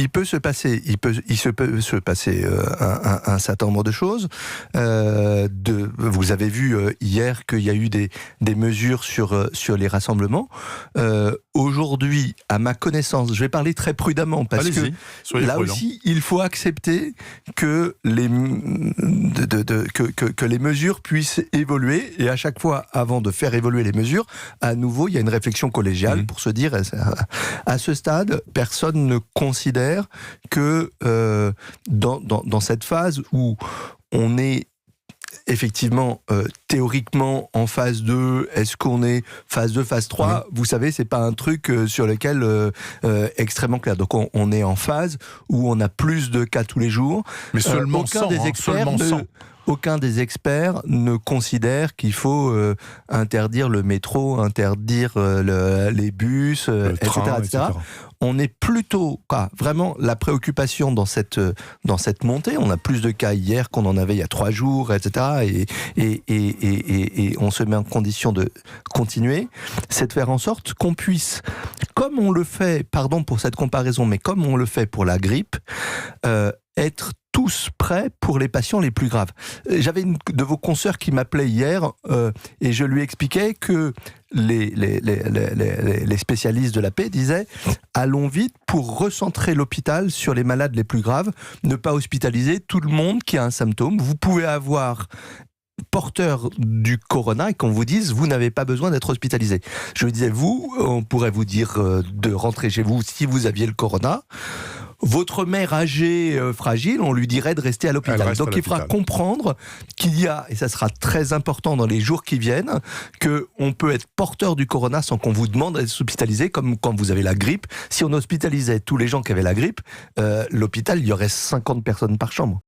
il se peut se passer un certain nombre de choses. Vous avez vu hier qu'il y a eu des mesures sur les rassemblements. Aujourd'hui, à ma connaissance, je vais parler très prudemment parce que là aussi, il faut accepter que les mesures puissent évoluer, et à chaque fois, avant de faire évoluer les mesures, à nouveau, il y a une réflexion collégiale pour se dire, à ce stade, personne ne considère que dans cette phase où on est effectivement, théoriquement, en phase 2, est-ce qu'on est phase 2, phase 3 ? Vous savez, c'est pas un truc sur lequel extrêmement clair. Donc on est en phase où on a plus de cas tous les jours. Mais seulement 100, aucun des experts ne considère qu'il faut interdire le métro, interdire les bus, etc. On est plutôt, vraiment, la préoccupation dans cette montée. On a plus de cas hier qu'on en avait il y a 3 jours, etc. Et on se met en condition de continuer. C'est de faire en sorte qu'on puisse, comme on le fait, pardon pour cette comparaison, mais comme on le fait pour la grippe, être tous prêts pour les patients les plus graves. J'avais une de vos consoeurs qui m'appelait hier et je lui expliquais que les spécialistes de la paix disaient « Allons vite pour recentrer l'hôpital sur les malades les plus graves, ne pas hospitaliser tout le monde qui a un symptôme. Vous pouvez avoir porteur du corona et qu'on vous dise vous n'avez pas besoin d'être hospitalisé. » Je lui disais, on pourrait vous dire de rentrer chez vous si vous aviez le corona. Votre mère âgée, fragile, on lui dirait de rester à l'hôpital. Donc il faudra comprendre qu'il y a, et ça sera très important dans les jours qui viennent, qu'on peut être porteur du corona sans qu'on vous demande d'être hospitalisé, comme quand vous avez la grippe. Si on hospitalisait tous les gens qui avaient la grippe, l'hôpital, il y aurait 50 personnes par chambre.